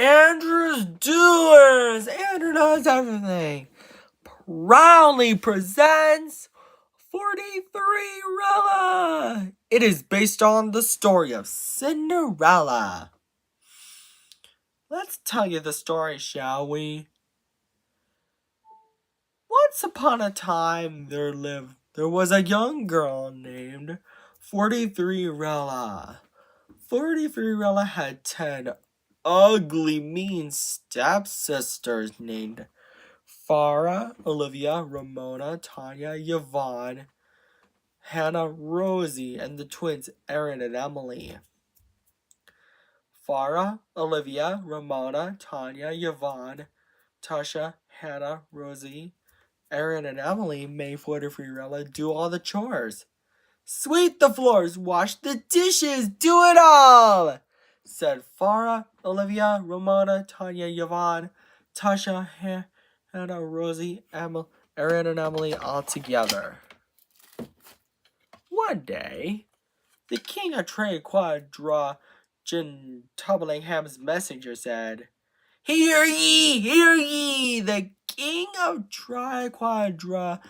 Andrew's Doers! Andrew knows everything. Proudly presents Fortithreerella. It is based on the story of Cinderella. Let's tell you the story, shall we? Once upon a time, there was a young girl named Fortithreerella. Fortithreerella had 10 ugly, mean stepsisters named Farah, Olivia, Ramona, Tanya, Yvonne, Hannah, Rosie, and the twins Erin and Emily. Farah, Olivia, Ramona, Tanya, Yvonne, Tasha, Hannah, Rosie, Erin, and Emily made Fortithreerella do all the chores. Sweep the floors, wash the dishes, do it all, said Farah, Olivia, Ramona, Tanya, Yvonne, Tasha, Hannah, Rosie, Erin, and Emily all together. One day, the king of Tublingham's messenger said, Hear ye, the king of Tubblingham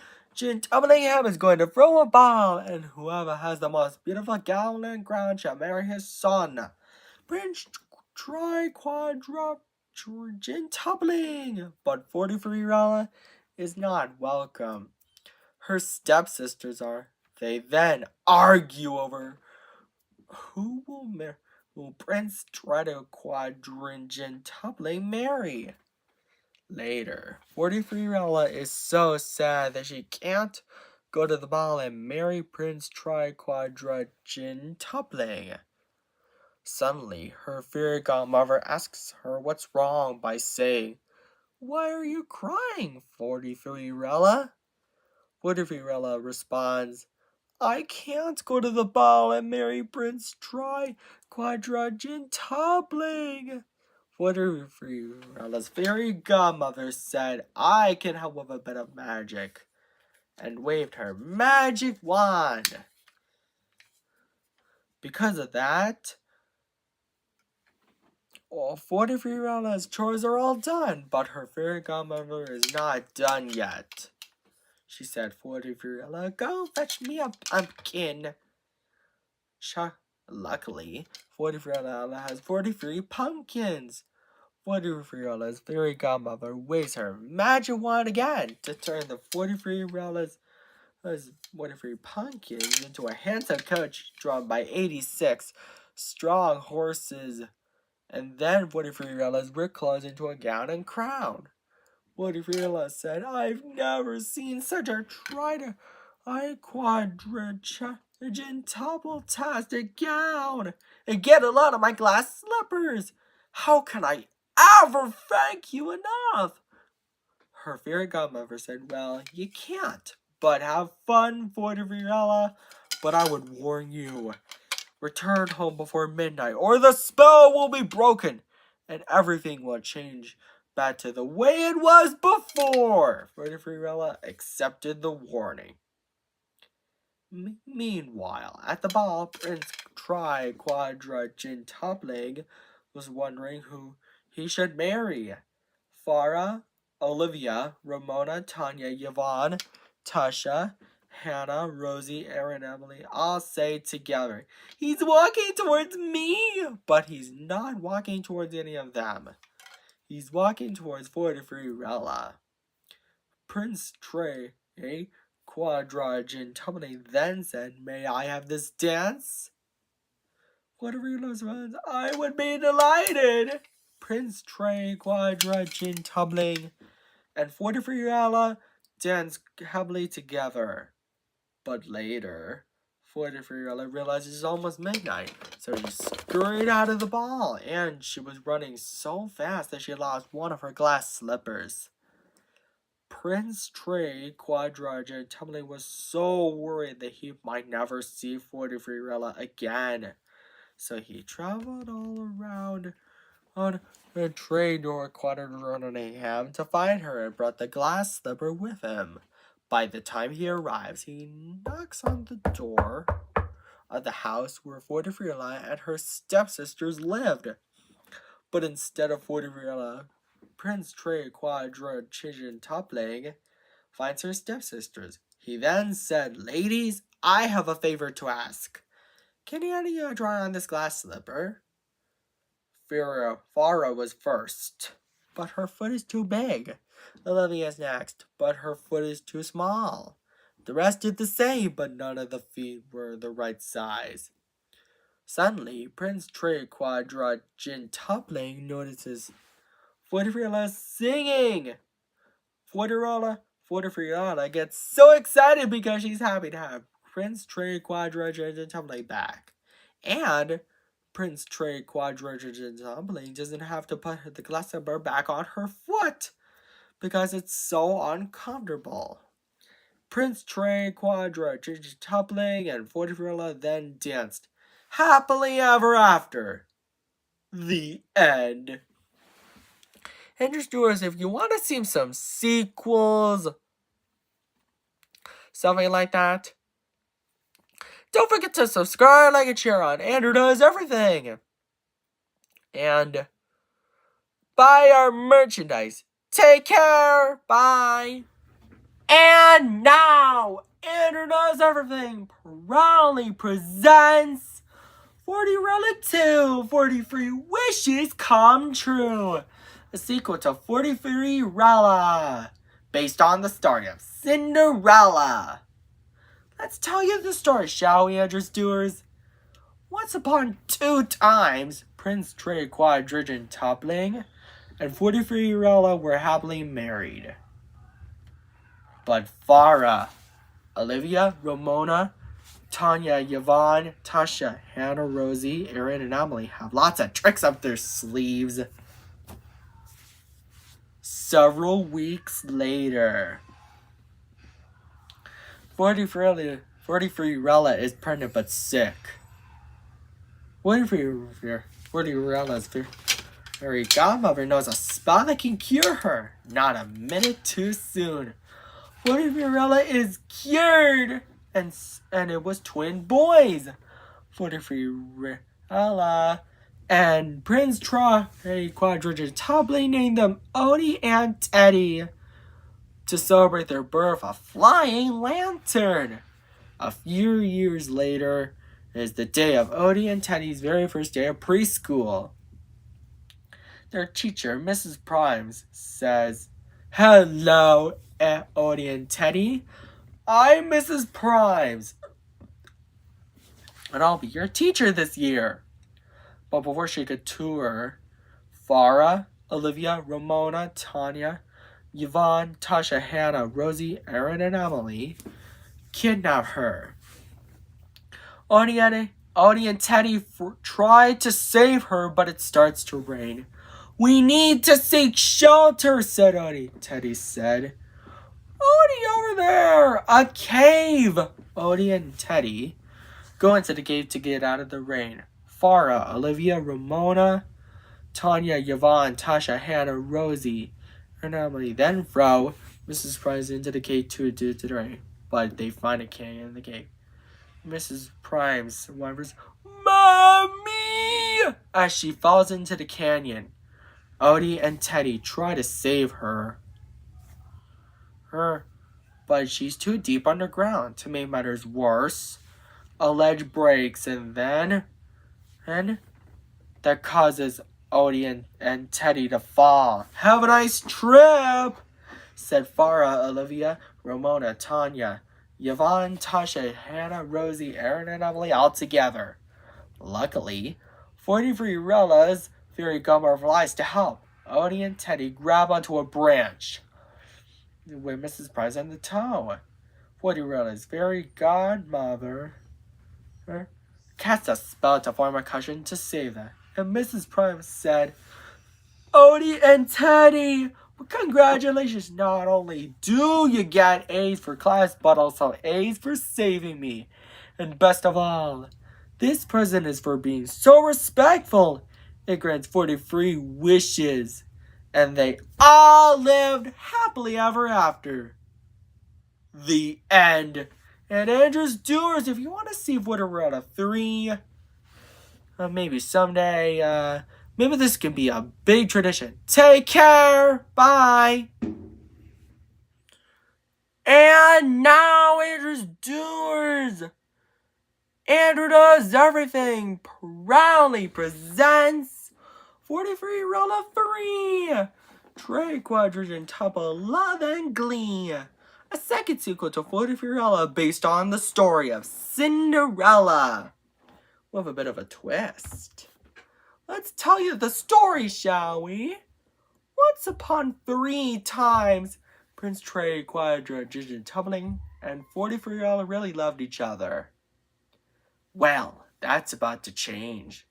is going to throw a ball, and whoever has the most beautiful gown and crown shall marry his son. Prince Tubbling, but Fortithreerella is not welcome. Her stepsisters are. They then argue over who will Prince Tubbling marry. Later, Fortithreerella is so sad that she can't go to the ball and marry Prince Tubbling. Suddenly, her fairy godmother asks her what's wrong by saying, Why are you crying, Fortithreerella? Fortithreerella responds, I can't go to the ball and marry Prince Tubbling. Fortithreerella's fairy godmother said, I can help with a bit of magic, and waved her magic wand. Because of that, all Fortithreerella's chores are all done, but her fairy godmother is not done yet. She said, Fortithreerella, go fetch me a pumpkin. Luckily, Fortithreerella has 43 pumpkins. Fortithreerella's fairy godmother waves her magic wand again to turn the Fortithreerella's 43 pumpkins into a handsome coach drawn by 86 strong horses. And then Fortithreerella's brick clothes into a gown and crown. Fortithreerella said, I've never seen such a quadrigentabletastic gown. And get a lot of my glass slippers. How can I ever thank you enough? Her fairy godmother said, Well, you can't. But have fun, Fortithreerella. But I would warn you. Return home before midnight, or the spell will be broken, and everything will change back to the way it was before. Fortithreerella accepted the warning. Meanwhile, at the ball, Prince Tubbling was wondering who he should marry. Farah, Olivia, Ramona, Tanya, Yvonne, Tasha, Hannah, Rosie, Erin, Emily all say together, He's walking towards me! But he's not walking towards any of them. He's walking towards Fortithreerella. Prince Tubbling then said, May I have this dance? Fortithreerella responds, I would be delighted. Prince Tubbling and Fortithreerella dance happily together. But later, Fortithreerella realizes it's almost midnight, so she scurried out of the ball, and she was running so fast that she lost one of her glass slippers. Prince Tubbling was so worried that he might never see Fortithreerella again, so he traveled all around on a trade door Quadrigentablingham to find her and brought the glass slipper with him. By the time he arrives, he knocks on the door of the house where Fortithreerella and her stepsisters lived. But instead of Fortithreerella, Prince Trey Quadrigen Topling finds her stepsisters. He then said, "Ladies, I have a favor to ask. Can any of you try on this glass slipper?" Farah was first, but her foot is too big. Olivia's next, but her foot is too small. The rest did the same, but none of the feet were the right size. Suddenly, Prince Trey Quadrigen Topling notices Fortithreerella singing. Fortithreerella gets so excited because she's happy to have Prince Trey Quadrigen Topling back. And Prince Trey Quadrigen Topling doesn't have to put the glass slipper back on her foot because it's so uncomfortable. Prince Trey Quadrigen Topling and Fortithreerella then danced happily ever after. The end. And just doers, if you want to see some sequels, something like that, don't forget to subscribe, like, and share on Andrew Does Everything. And buy our merchandise. Take care. Bye. And now, Andrew Does Everything proudly presents Fortithreerella 2, 43 Wishes Come True. A sequel to Fortithreerella, based on the story of Cinderella. Let's tell you the story, shall we, Andrew Doers? Once upon two times, Prince Trey Quadrigen Topling and Fortithreerella were happily married. But Farah, Olivia, Ramona, Tanya, Yvonne, Tasha, Hannah, Rosie, Erin, and Emily have lots of tricks up their sleeves. Several weeks later, Fortithreerella is pregnant but sick. Fortithreerella's fairy godmother knows a spell that can cure her. Not a minute too soon. Fortithreerella is cured, and it was twin boys. Fortithreerella and Prince Trey Quadrigen Topling named them Odie and Teddy to celebrate their birth, a flying lantern. A few years later is the day of Odie and Teddy's very first day of preschool. Their teacher, Mrs. Primes, says, "Hello, Odie and Teddy. I'm Mrs. Primes, and I'll be your teacher this year." But before she could tour, Farah, Olivia, Ramona, Tanya, Yvonne, Tasha, Hannah, Rosie, Erin, and Emily kidnap her. Odie and Teddy try to save her, but it starts to rain. "We need to seek shelter," said Odie. Teddy said, "Odie, over there! A cave!" Odie and Teddy go into the cave to get out of the rain. Farah, Olivia, Ramona, Tanya, Yvonne, Tasha, Hannah, Rosie, and Emily then throw Mrs. Price into the cave due to the rain. But they find a canyon in the cave. Mrs. Primes whimpers, "Mommy!" as she falls into the canyon. Odie and Teddy try to save her, but she's too deep underground. To make matters worse, a ledge breaks and that causes Odie and Teddy to fall. "Have a nice trip," said Farah, Olivia, Ramona, Tanya, Yvonne, Tasha, Hannah, Rosie, Erin, and Emily all together. Luckily, Fortithreerella's fairy godmother flies to help. Odie and Teddy grab onto a branch with Mrs. Price on the toe. Fortithreerella's fairy godmother cast a spell to form a cushion to save them. And Mrs. Price said, "Odie and Teddy, congratulations. Not only do you get A's for class, but also A's for saving me. And best of all, this present is for being so respectful. It grants 43 wishes." And they all lived happily ever after. The end. And Andrew's Doers, if you want to see Fortithreerella 3, maybe someday, Maybe this can be a big tradition. Take care. Bye. And now Andrew's Doers. Andrew Does Everything proudly presents Fortithreerella 3. Trey Quadrigen Tuple Love and Glee. A second sequel to Fortithreerella based on the story of Cinderella. With a bit of a twist. Let's tell you the story, shall we? Once upon 3 times, Prince Trey, Quadrigen Tumbling, and Fortithreerella really loved each other. Well, that's about to change.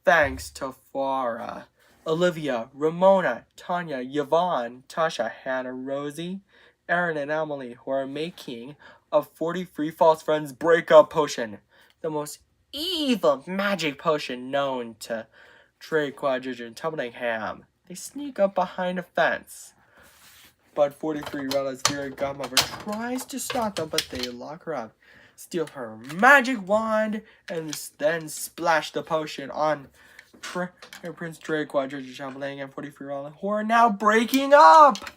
Thanks to Farah, Olivia, Ramona, Tanya, Yvonne, Tasha, Hannah, Rosie, Aaron, and Emily, who are making a 43 False Friends breakup potion, the most evil magic potion known to Trey, Quadrigen, Tumblingham. They sneak up behind a fence, but Fortithreerella's fairy godmother tries to stop them, but they lock her up, steal her magic wand, and then splash the potion on Prince Trey, Quadrigen, Tumbling, and Fortithreerella, who are now breaking up.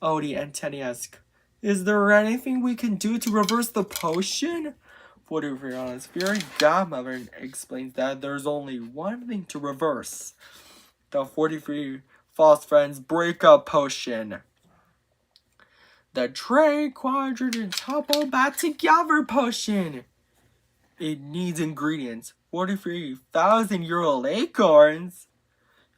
Odie and Teddy ask, is there anything we can do to reverse the potion? Fortithreerella's fairy godmother explains that there's only one thing to reverse. The 43 False Friends breakup potion. The Trey, Quadrigen, Tuple Back Together potion. It needs ingredients: 43,000-year-old acorns,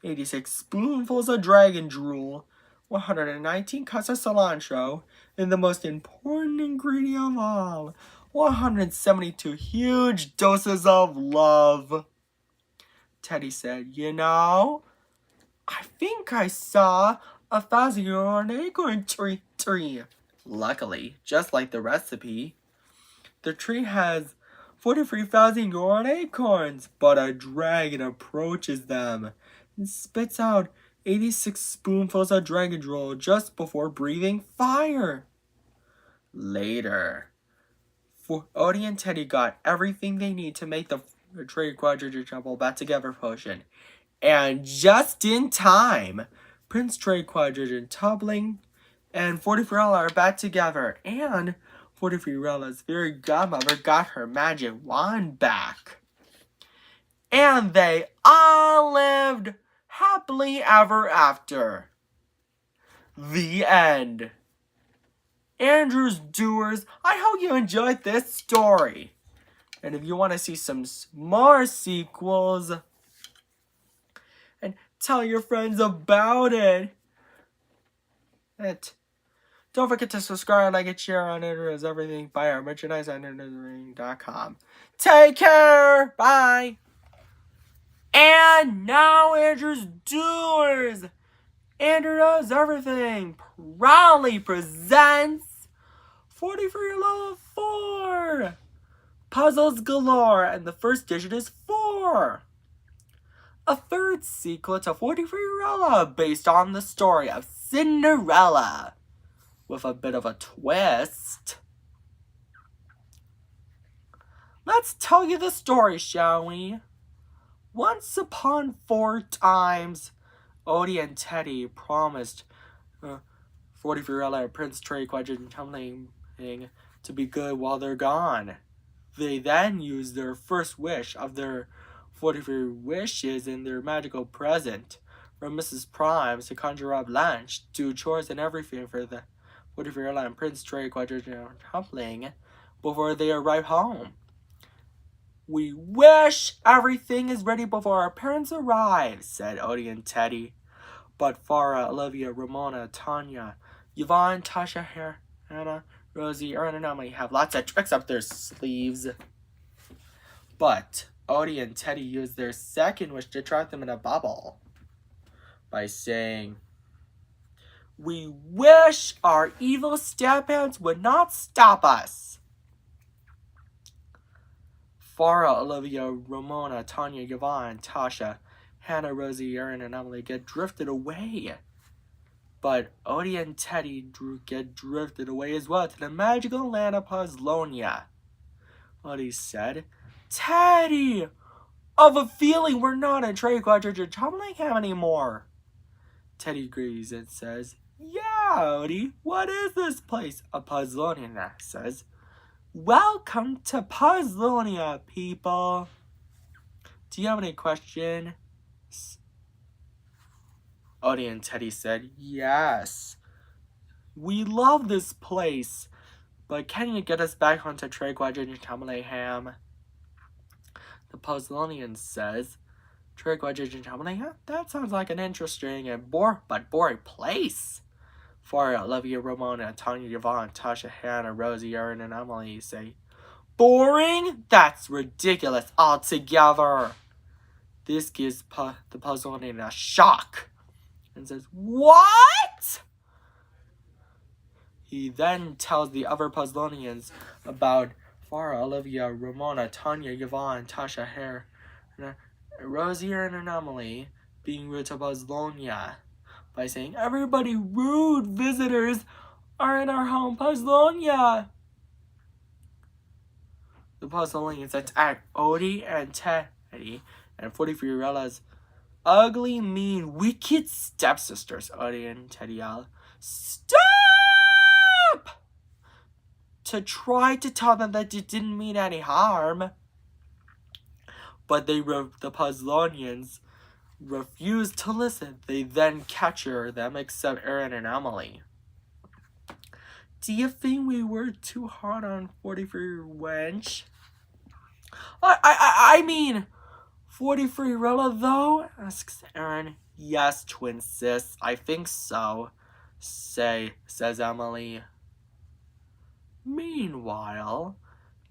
86 spoonfuls of dragon drool, 119 cups of cilantro, and the most important ingredient of all, 172 huge doses of love. Teddy said, you know, I think I saw a 1,000-year-old acorn tree. Luckily, just like the recipe, the tree has 43,000-year-old acorns, but a dragon approaches them and spits out 86 spoonfuls of dragon drool just before breathing fire. Later, Odie and Teddy got everything they need to make the Trey, Quadrigen, Tuple Back Together potion. And just in time, Prince Trey, Quadrigen, Tumbling, and Fortithreerella are back together, and Fortithreerella's fairy godmother got her magic wand back. And they all lived happily ever after. The end. Andrew's Doers, I hope you enjoyed this story. And if you want to see some more sequels, and tell your friends about it. Don't forget to subscribe, like, and share on Andrew Does Everything. Buy our merchandise on andrewdoeseverything.com. Take care. Bye. And now Andrew's Doers. Andrew Does Everything proudly presents Fortithreerella 4. Puzzles galore, and the first digit is 4. A third sequel to Fortithreerella based on the story of Cinderella, with a bit of a twist. Let's tell you the story, shall we? Once upon 4 times, Odie and Teddy promised Fortithreerella and Prince Trey, Quadrigen, Tumbling to be good while they're gone. They then used their first wish of their 43 wishes in their magical present from Mrs. Primes to conjure up lunch, do chores and everything for the Fortithreerella and Prince Trey, Quadrigen, Tumbling before they arrive home. We wish everything is ready before our parents arrive, said Odie and Teddy. But Farah, Olivia, Ramona, Tanya, Yvonne, Tasha, Hannah, Rosie, Aaron, and Emily have lots of tricks up their sleeves. But Odie and Teddy used their second wish to trap them in a bubble by saying, we wish our evil step-hands would not stop us. Farah, Olivia, Ramona, Tanya, Yvonne, Tasha, Hannah, Rosie, Aaron, and Emily get drifted away. But Odie and Teddy get drifted away as well to the magical land of Puzzlonia. Odie said, Teddy, of a feeling we're not in Trey Quadridge and Chomlingham anymore. Teddy agrees and says, yeah, Odie, what is this place? A Puzzlonian says, welcome to Puzzlonia, people. Do you have any questions? Odie and Teddy said, yes. We love this place, but can you get us back onto Trey Quadridge and Chomlingham? The Puzzlonian says, Trey Quadridge and Chomlingham? That sounds like an interesting and boring place. For Olivia, Ramona, Tanya, Yvonne, Tasha, Hannah, Rosie, Erin, and Emily say, boring? That's ridiculous altogether. This gives the Puzzlonian a shock and says, what? He then tells the other Puzzlonians about Farah, Olivia, Ramona, Tanya, Yvonne, Tasha, Hare, Rosie, and Emily being rude to Puzzlonia by saying, everybody rude visitors are in our home, Puzzlonia. The Puzzlonians attack Odie and Teddy and Fortithreerella's ugly, mean, wicked stepsisters. Odie and Teddy yell, stop! To try to tell them that it didn't mean any harm. But the Puzzlonians refuse to listen. They then capture them, except Erin and Emily. Do you think we were too hard on 43 wench? I mean, 43rella though? Asks Erin. Yes, twin sis, I think so. Says Emily. Meanwhile,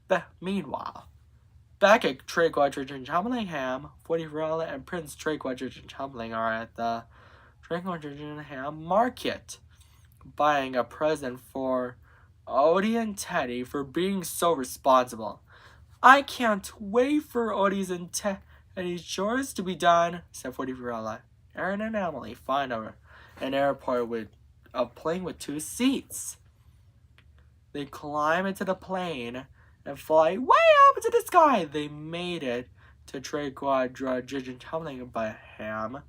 back at Trey Quadridge and Chomlingham, 43rella and Prince Trey Quadridge and Chomling are at the Trey Quadridge and Ham market, buying a present for Odie and Teddy for being so responsible. I can't wait for Odie's and Teddy's chores to be done, said 43rella. Erin and Emily find an airport with a plane with 2 seats. They climb into the plane and fly way up into the sky. They made it to Trey Quadridge and Chomlingham,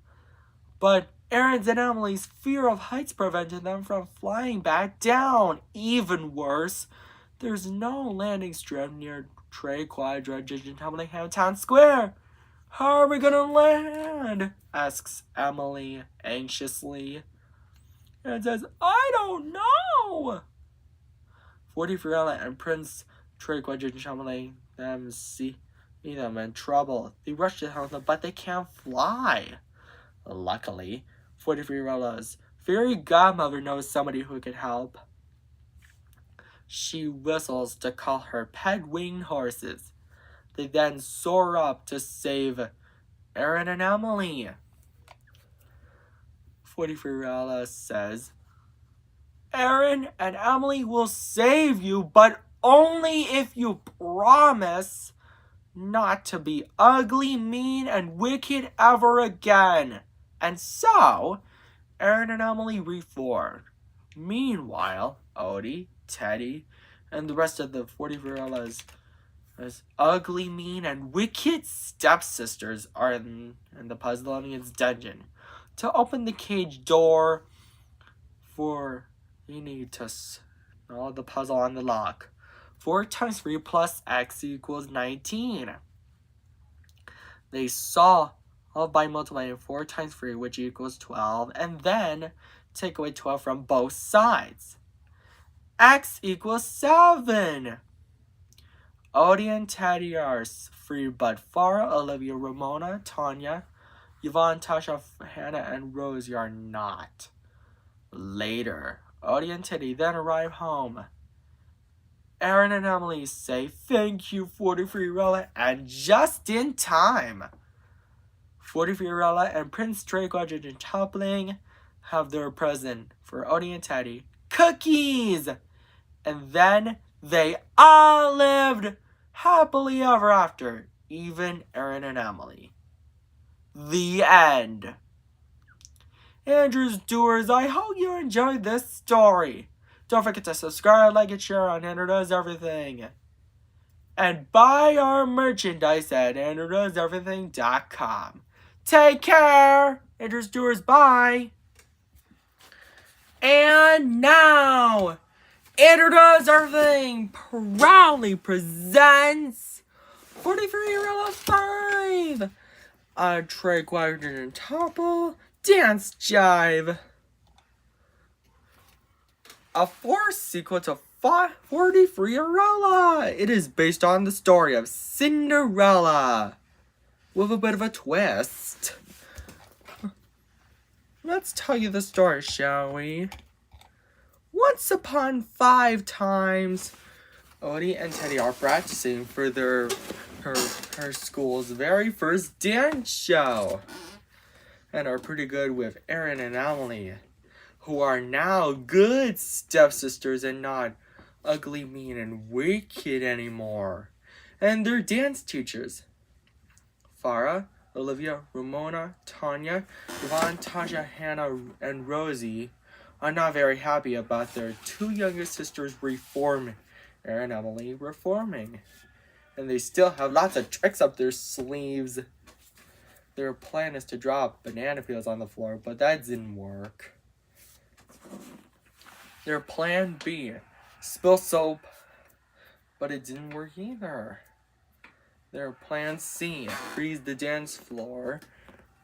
but Erin's and Emily's fear of heights prevented them from flying back down. Even worse, there's no landing strip near Trey Quadridge and Chomlingham Town Square. How are we gonna land? Asks Emily anxiously. And says, I don't know. 43rella and Prince Trey Quadridge and Chomlingham see them in trouble. They rush to help them, but they can't fly. Luckily, 43rella's fairy godmother knows somebody who can help. She whistles to call her pet winged horses. They then soar up to save Erin and Emily. 43rella says, Erin and Emily will save you, but only if you promise not to be ugly, mean, and wicked ever again. And so, Erin and Emily reformed. Meanwhile, Odie, Teddy, and the rest of the 43rella's ugly, mean, and wicked stepsisters are in the Puzzlonian's dungeon. To open the cage door, you need to know the puzzle on the lock. 4 times 3 plus x equals 19. They solve by multiplying 4 times 3, which equals 12, and then take away 12 from both sides. X equals 7. Odie and Teddy are free, but Farah, Olivia, Ramona, Tanya, Yvonne, Tasha, Hannah, and Rosie are not. Later, Odie and Teddy then arrive home. Erin and Emily say, thank you, 43rella, and just in time. 43rella and Prince Trey Quadridge and Chomling have their present for Odie and Teddy, cookies! And then they all lived happily ever after, even Erin and Emily. The end. Andrew's Doers, I hope you enjoyed this story. Don't forget to subscribe, like, and share on Andrew Does Everything. and buy our merchandise at andrewdoeseverything.com. Take care! Andrew's Doers, bye! And now, Andrew Does Everything proudly presents Fortithreerella 5! A Trey Quadrant and Topple Dance Jive. A forced sequel to Fortithreerella. It is based on the story of Cinderella, with a bit of a twist. Let's tell you the story, shall we? Once upon 5 times, Odie and Teddy are practicing for her school's very first dance show, and are pretty good with Erin and Emily, who are now good stepsisters and not ugly, mean, and wicked anymore. And they're dance teachers. Farah, Olivia, Ramona, Tanya, Yvonne, Tasha, Hannah, and Rosie are not very happy about their 2 younger sisters reforming. Erin and Emily reforming. And they still have lots of tricks up their sleeves. Their plan is to drop banana peels on the floor, but that didn't work. Their plan B, spill soap, but it didn't work either. Their plan C, freeze the dance floor,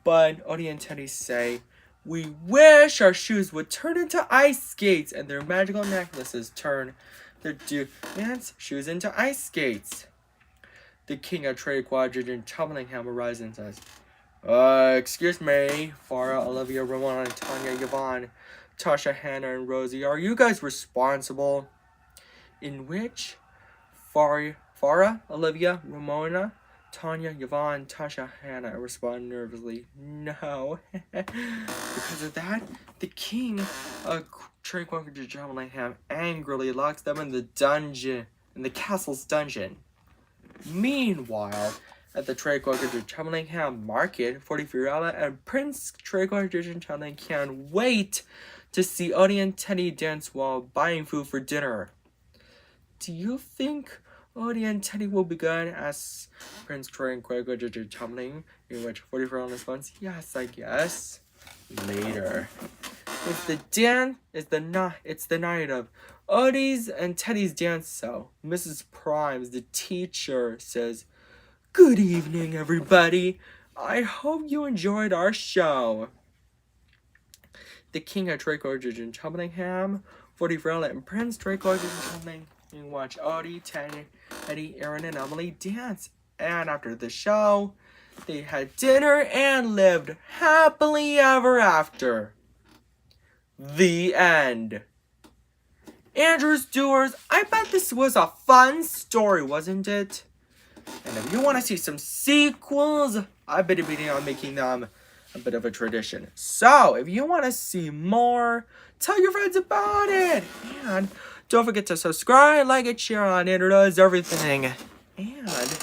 but Odie and Teddy say, we wish our shoes would turn into ice skates and their magical necklaces turn their dance shoes into ice skates. The king of Trade Quadrant in Tumblingham arrives and says, excuse me, Farah, Olivia, Ramona, Tanya, Yvonne, Tasha, Hannah, and Rosie, are you guys responsible? In which Farah, Olivia, Ramona, Tanya, Yvonne, Tasha, Hannah respond nervously, no. Because of that, the king of Trade Quadrant Tumblingham angrily locks them in the castle's dungeon. Meanwhile, at the Trade Quadrant Tumblingham market, Fortithreerella and Prince Trade Quadrant Tumbling can't wait to see Odie and Teddy dance while buying food for dinner. Do you think Odie and Teddy will be good? Asks Prince Trade Quadrant Tumbling, in which Fortithreerella responds, yes, I guess. Later. It's the night of Odie's and Teddy's dance show. Mrs. Primes, the teacher, says, good evening, everybody. I hope you enjoyed our show. The king of Trade Quadrant Tumblingham, Fortithreerella, and Prince Trade Quadrant Tumbling watch Odie, Teddy, Erin, and Emily dance. And after the show, they had dinner and lived happily ever after. The end. Andrew's Doers, I bet this was a fun story, wasn't it? And if you want to see some sequels, I've been debating on making them a bit of a tradition. So, if you want to see more, tell your friends about it. And don't forget to subscribe, like, and share on Andrew Does Everything. And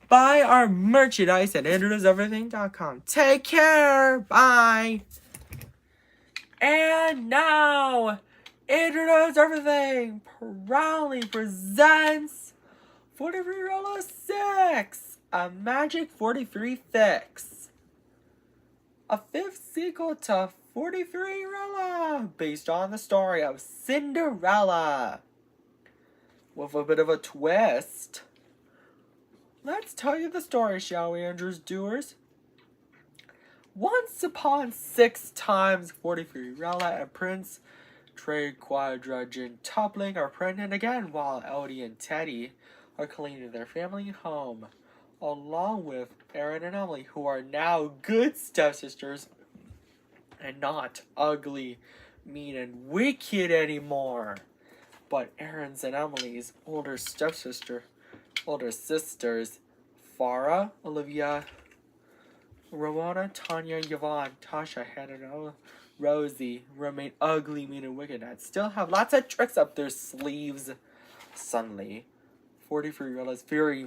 buy our merchandise at andrewdoeseverything.com. Take care. Bye. And now, Andrew Does Everything proudly presents Fortithreerella 6, a Magic 43 Fix. A 5th sequel to Fortithreerella, based on the story of Cinderella, with a bit of a twist. Let's tell you the story, shall we, Andrew's Doers? Once upon 6 times, Fortithreerella and Prince Trade Quadrant Tumbling are pregnant again, while Odie and Teddy are cleaning their family home, along with Erin and Emily, who are now good stepsisters and not ugly, mean, and wicked anymore. But Erin's and Emily's older sisters, Farah, Olivia, Ramona, Tanya, Yvonne, Tasha, Hannah, Rosie, remain ugly, mean, and wicked, and still have lots of tricks up their sleeves. Suddenly, Fortithreerella's fairy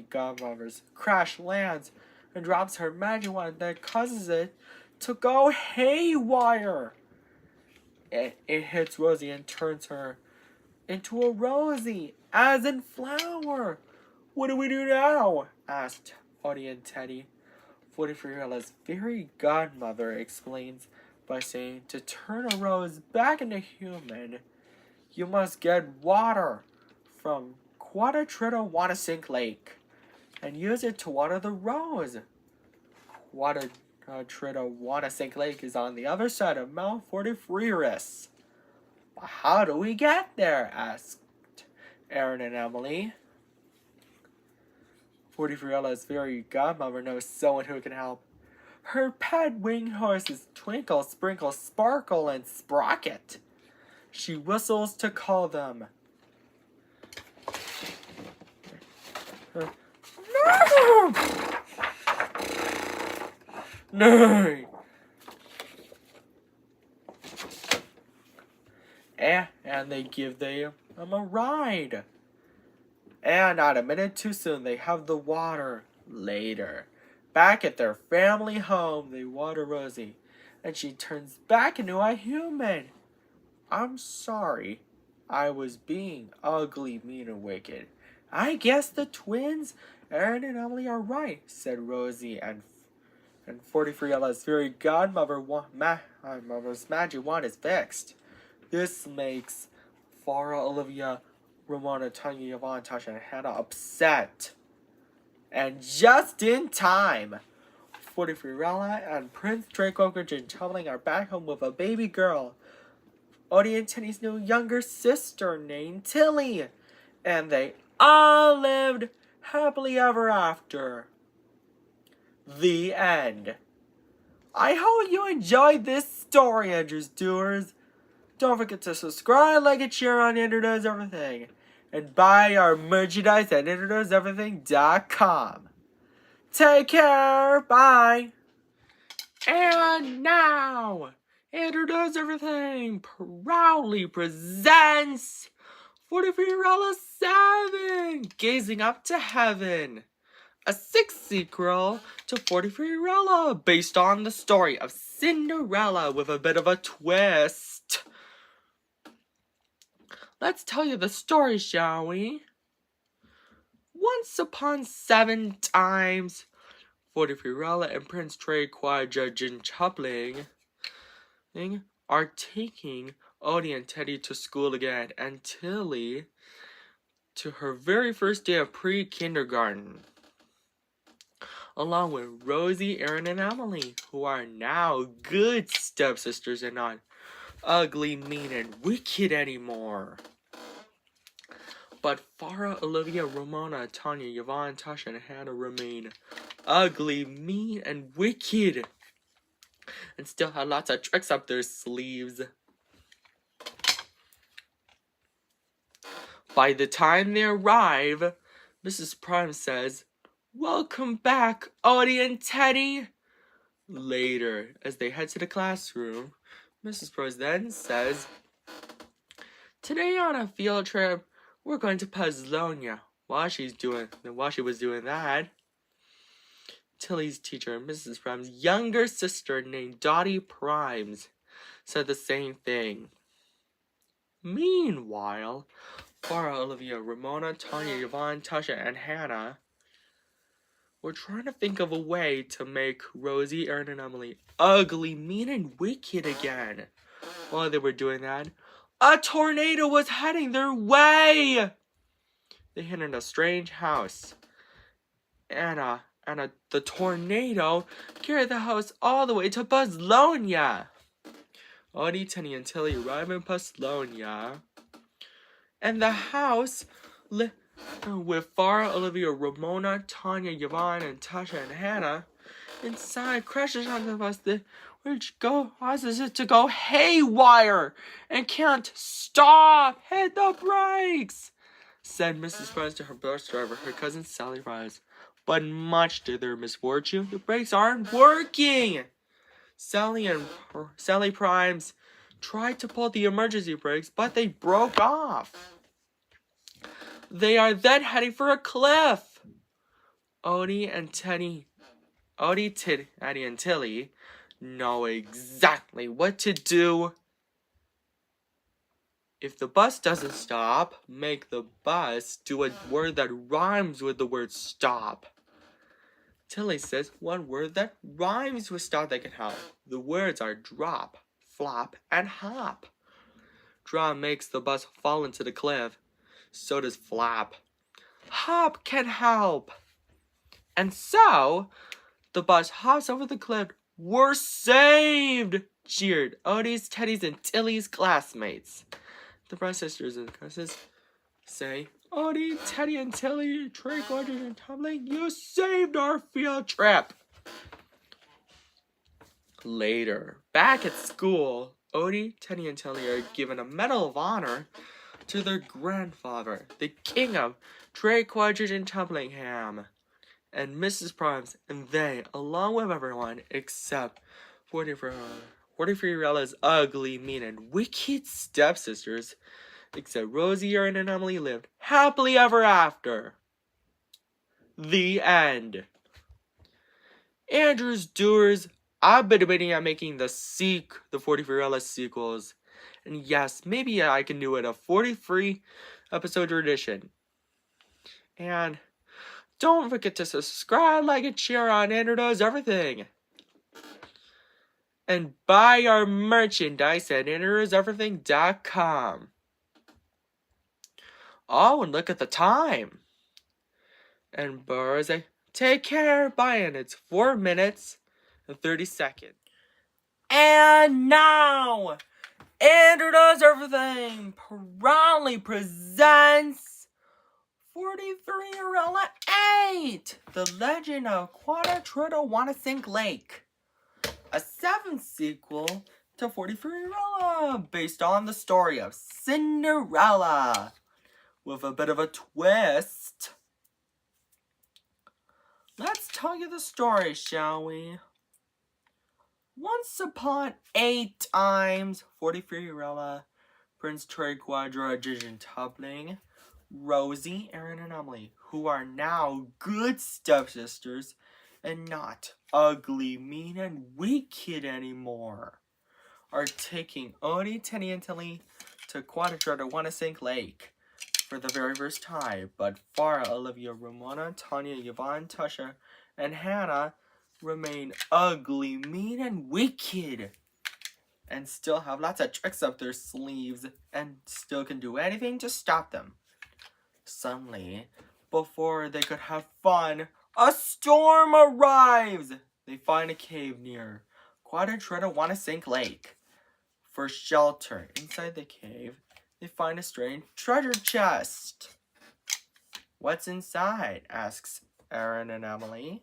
godmother's crash lands and drops her magic wand that causes it to go haywire. It hits Rosie and turns her into a Rosie, as in flower, What do we do now? Asked Audie and Teddy. Fortithreerella's fairy godmother explains by saying to turn a rose back into human, you must get water from Quadatrita Lake and use it to water the rose. Quadatrita Lake is on the other side of Mount Fortithreeris. How do we get there? Asked Aaron and Emily. Fortithreerella's fairy godmother knows someone who can help. Her pet winged horses Twinkle, Sprinkle, Sparkle, and Sprocket. She whistles to call them. No! No! And they give them a ride. And not a minute too soon, they have the water. Later, back at their family home, they water Rosie, and she turns back into a human. I'm sorry, I was being ugly, mean, and wicked. I guess the twins, Aaron and Emily, are right, said Rosie, and Fortithreerella's fairy godmother mother's magic wand is fixed. This makes Farah, Olivia, Ramona, Tanya, Yvonne, Tasha, and Hannah upset. And just in time, Fortithreerella and Prince Draco and Tumbling are back home with a baby girl, Odie and Tenny's new younger sister named Tilly. And they all lived happily ever after. The end. I hope you enjoyed this story, Andrews Doers. Don't forget to subscribe, like, and share on Andrews Everything. And buy our merchandise at andrewknowseverything.com. Take care. Bye. And now, Andrew Does Everything proudly presents Fortithreerella 7, Gazing Up to Heaven, a 6th sequel to Fortithreerella based on the story of Cinderella with a bit of a twist. Let's tell you the story, shall we? Once upon 7 times, Fortithreerella and Prince Draco Chubbling are taking Odie and Teddy to school again, and Tilly to her very first day of pre-kindergarten, along with Rosie, Aaron, and Emily, who are now good stepsisters and not ugly, mean, and wicked anymore. But Farah, Olivia, Ramona, Tanya, Yvonne, Tasha, and Hannah remain ugly, mean, and wicked, and still have lots of tricks up their sleeves. By the time they arrive, Mrs. Prime says, "Welcome back, Odie and Teddy." Later, as they head to the classroom, Mrs. Prime then says, "Today on a field trip, we're going to Pazlonia." While she was doing that, Tilly's teacher, Mrs. Prime's younger sister named Dottie Primes, said the same thing. Meanwhile, Farah, Olivia, Ramona, Tanya, Yvonne, Tasha, and Hannah were trying to think of a way to make Rosie, Aaron, and Emily ugly, mean, and wicked again. While they were doing that, a tornado was heading their way. They hit in a strange house, and the tornado carried the house all the way to Pazlonia. Odie, Tenny, and Tilly arrive in Pazlonia, and the house with Farah, Olivia, Ramona, Tanya, Yvonne, and Tasha, and Hannah inside crashes onto the bus, which causes it to go haywire and can't stop. Hit the brakes, said Mrs. Price to her bus driver, her cousin Sally Price. But much to their misfortune, the brakes aren't working. Sally Primes tried to pull the emergency brakes, but they broke off. They are then heading for a cliff. Odie, Teddy, and Tilly know exactly what to do. If the bus doesn't stop, make the bus do a word that rhymes with the word stop. Tilly says one word that rhymes with stop that can help. The words are drop, flop, and hop. Drop makes the bus fall into the cliff. So does flap. Hop can help. And so, the bus hops over the cliff. We're saved! Cheered Odie's, Teddy's, and Tilly's classmates. The Brown sisters and cousins say, Odie, Teddy, and Tilly, Trey, Gordon, and Tumbling, you saved our field trip! Later, back at school, Odie, Teddy, and Tilly are given a Medal of Honor to their grandfather, the king of Trey, Quadridge, and Tumblingham, and Mrs. Primes, and they, along with everyone, except Fortitherella's ugly, mean, and wicked stepsisters, except Rosie, Erin, and Emily, lived happily ever after. The end. Andrew's doers, I've been debating on making the Fortithreerella sequels. And yes, maybe I can do it a 43 episode edition. And don't forget to subscribe, like, and share on Andrew Does Everything. And buy our merchandise at andrewdoeseverything.com. Oh, and look at the time. And Burrs, take care, bye, and it's 4 minutes and 30 seconds. And now, Andrew Does Everything proudly presents Fortithreerella 8, The Legend of Quadritriddle-Wanna-Sink Lake, a 7th sequel to Fortithreerella, based on the story of Cinderella, with a bit of a twist. Let's tell you the story, shall we? Once upon 8 times, Fortithreerella, Prince Trey, Quadridge, and Tumbling, Rosie, Erin, and Emily, who are now good stepsisters and not ugly, mean, and wicked anymore, are taking Odie, Teddy, and Tilly to Quadritriddle-Wanna-Sink Lake for the very first time. But Farah, Olivia, Ramona, Tanya, Yvonne, Tasha, and Hannah remain ugly, mean, and wicked, and still have lots of tricks up their sleeves, and still can do anything to stop them. Suddenly, before they could have fun, a storm arrives! They find a cave near Quadritriddle-Wanna-Sink Lake. For shelter inside the cave, they find a strange treasure chest. What's inside? Asks Erin and Emily.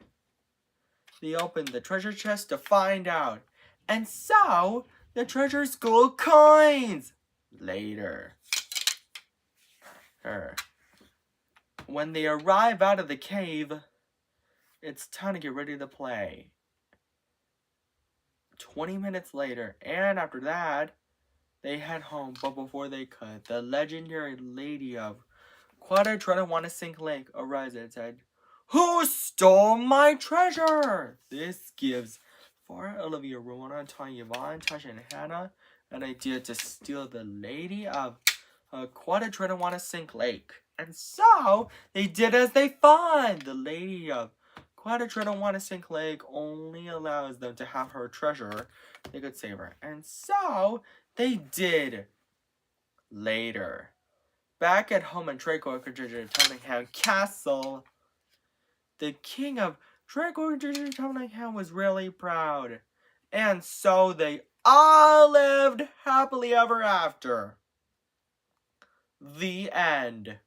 They open the treasure chest to find out. And so, the treasure's gold coins! Later. When they arrive out of the cave, it's time to get ready to play. 20 minutes later, and after that, they head home. But before they could, the legendary lady of Quadritriddle-Wanna-Sink Lake arrives and said, "Who stole my treasure?" This gives Farah, Olivia, Ramona, Tanya, Yvonne, Tasha, and Hannah an idea to steal the lady of Quadritriddle-Wanna-Sink Lake. And so, they did as they thought. The lady of Quadritriddle-Wanna-Sink Lake only allows them to have her treasure. They could save her. And so, they did. Later, back at home in Trey, Quadridge, and Tumblingham Castle, the king of Trey, Quadridge, and Tumblingham was really proud. And so, they all lived happily ever after. The end.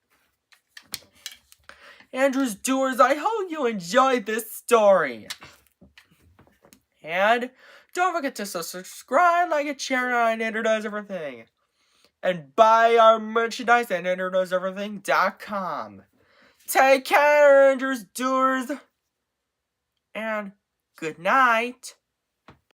Andrew's doers, I hope you enjoyed this story. And don't forget to subscribe, like, and share on Andrew Does Everything. And buy our merchandise at andrewdoeseverything.com. Take care, Andrew's doers. And good night.